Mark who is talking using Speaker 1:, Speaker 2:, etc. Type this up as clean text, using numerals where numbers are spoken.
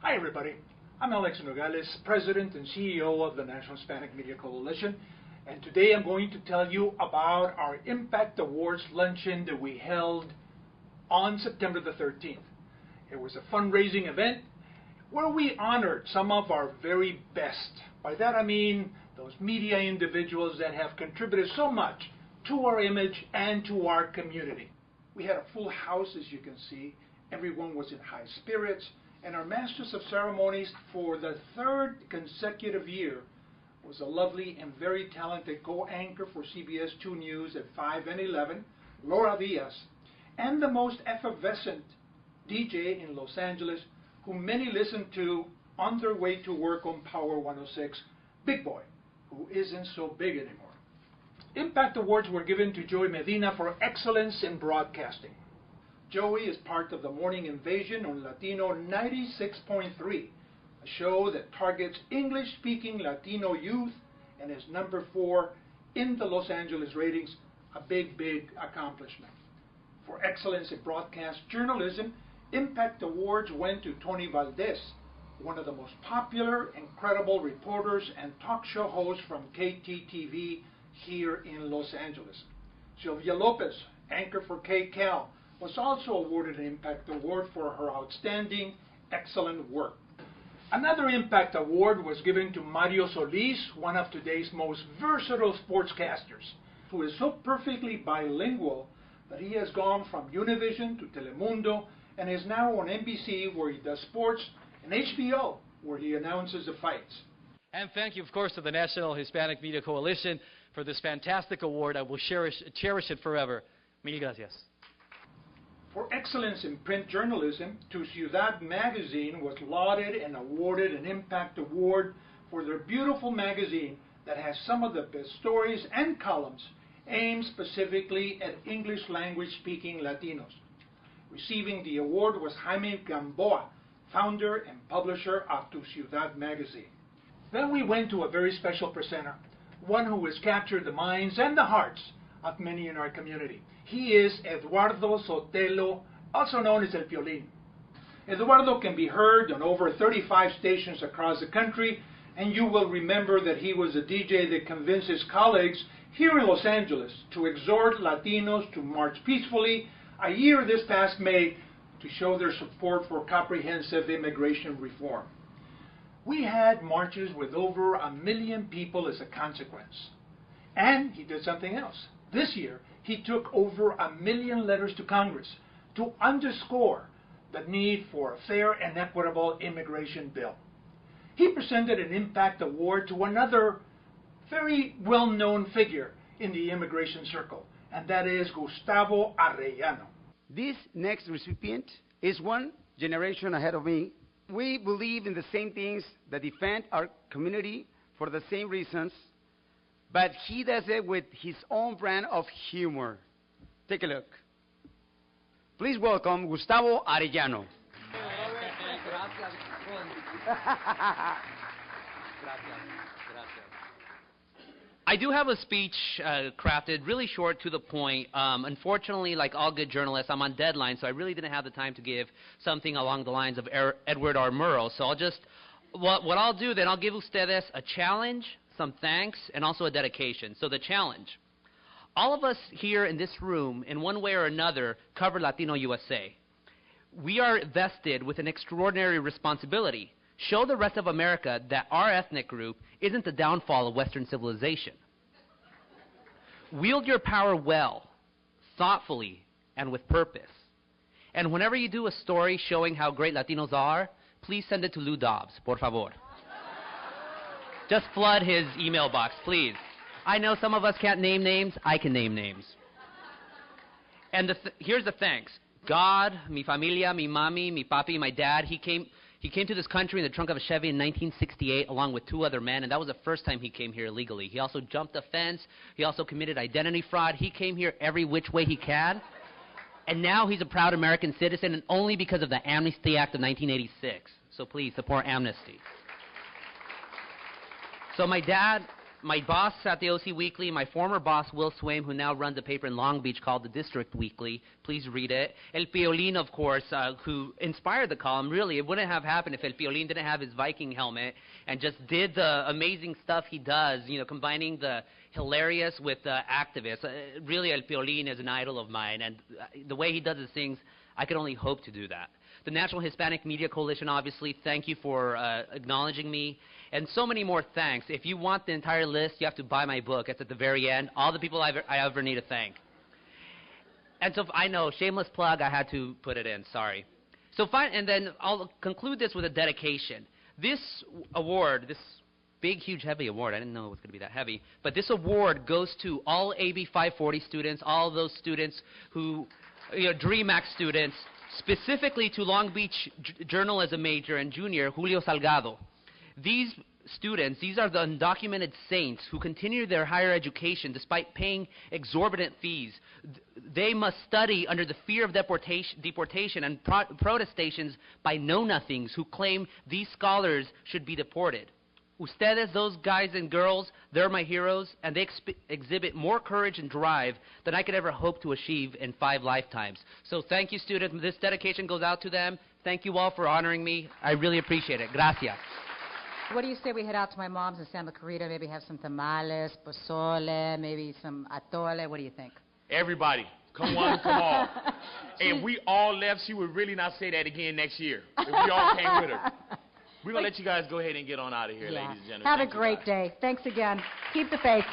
Speaker 1: Hi everybody, I'm Alex Nogales, President and CEO of the National Hispanic Media Coalition, and today I'm going to tell you about our Impact Awards luncheon that we held on September the 13th. It was a fundraising event where we honored some of our very best. By that I mean those media individuals that have contributed so much to our image and to our community. We had a full house, as you can see. Everyone was in high spirits, and our Masters of Ceremonies for the third consecutive year was a lovely and very talented co-anchor for CBS 2 News at 5 and 11, Laura Diaz, and the most effervescent DJ in Los Angeles, who many listen to on their way to work on Power 106, Big Boy, who isn't so big anymore. Impact Awards were given to Joey Medina for excellence in broadcasting. Joey is part of the Morning Invasion on Latino 96.3, a show that targets English-speaking Latino youth and is number 4 in the Los Angeles ratings, a big, big accomplishment. For excellence in broadcast journalism, Impact Awards went to Tony Valdez, one of the most popular and credible reporters and talk show hosts from KTTV here in Los Angeles. Sylvia Lopez, anchor for KCAL, was also awarded an Impact Award for her outstanding, excellent work. Another Impact Award was given to Mario Solis, one of today's most versatile sportscasters, who is so perfectly bilingual that he has gone from Univision to Telemundo and is now on NBC, where he does sports, and HBO, where he announces the fights.
Speaker 2: And thank you, of course, to the National Hispanic Media Coalition for this fantastic award. I will cherish it forever. Mil gracias.
Speaker 1: For excellence in print journalism, Tu Ciudad magazine was lauded and awarded an Impact Award for their beautiful magazine that has some of the best stories and columns aimed specifically at English language speaking Latinos. Receiving the award was Jaime Gamboa, founder and publisher of Tu Ciudad magazine. Then we went to a very special presenter, one who has captured the minds and the hearts of many in our community. He is Eduardo Sotelo, also known as El Piolín. Eduardo can be heard on over 35 stations across the country, and you will remember that he was a DJ that convinced his colleagues here in Los Angeles to exhort Latinos to march peacefully a year this past May to show their support for comprehensive immigration reform. We had marches with over 1 million people as a consequence. And he did something else. This year, he took over 1 million letters to Congress to underscore the need for a fair and equitable immigration bill. He presented an Impact Award to another very well-known figure in the immigration circle, and that is Gustavo Arellano.
Speaker 3: This next recipient is one generation ahead of me. We believe in the same things that defend our community for the same reasons, but he does it with his own brand of humor. Take a look. Please welcome Gustavo Arellano.
Speaker 4: I do have a speech crafted really short, to the point. Unfortunately, like all good journalists, I'm on deadline, so I really didn't have the time to give something along the lines of Edward R. Murrow. So I'll just, what I'll do then, I'll give ustedes a challenge, some thanks, and also a dedication. So the challenge. All of us here in this room, in one way or another, cover Latino USA. We are vested with an extraordinary responsibility. Show the rest of America that our ethnic group isn't the downfall of Western civilization. Wield your power well, thoughtfully, and with purpose. And whenever you do a story showing how great Latinos are, please send it to Lou Dobbs, por favor. Just flood his email box, please. I know some of us can't name names. I can name names. And here's the thanks. God, mi familia, mi mami, mi papi, my dad, he came to this country in the trunk of a Chevy in 1968 along with 2 other men, and that was the first time he came here illegally. He also jumped a fence. He also committed identity fraud. He came here every which way he can. And now he's a proud American citizen, and only because of the Amnesty Act of 1986. So please support amnesty. So my dad my boss at the OC Weekly, my former boss, Will Swaim, who now runs a paper in Long Beach called the District Weekly. Please read it. El Piolín, of course, who inspired the column. Really, it wouldn't have happened if El Piolín didn't have his Viking helmet and just did the amazing stuff he does, you know, combining the hilarious with the activist. Really, El Piolín is an idol of mine, and the way he does his things, I could only hope to do that. The National Hispanic Media Coalition, obviously, thank you for acknowledging me. And so many more thanks. If you want the entire list, you have to buy my book. It's at the very end. All the people I ever need to thank. And so, I know, shameless plug, I had to put it in, sorry. So and then I'll conclude this with a dedication. This award, this big, huge, heavy award, I didn't know it was going to be that heavy, but this award goes to all AB 540 students, all those students who, you know, DreamAct students, specifically to Long Beach journalism major and junior, Julio Salgado. These students, these are the undocumented saints who continue their higher education despite paying exorbitant fees. They must study under the fear of deportation and protestations by know-nothings who claim these scholars should be deported. Ustedes, those guys and girls, they're my heroes, and they exhibit more courage and drive than I could ever hope to achieve in 5 lifetimes. So thank you, students. This dedication goes out to them. Thank you all for honoring me. I really appreciate it. Gracias.
Speaker 5: What do you say we head out to my mom's in Santa Clarita, maybe have some tamales, pozole, maybe some atole? What do you think?
Speaker 6: Everybody, come one, come all. And if we all left, she would really not say that again next year, if we all came with her. We're going to let you guys go ahead and get on out of here, ladies and gentlemen.
Speaker 5: Have a great day. Thanks again. Keep the faith.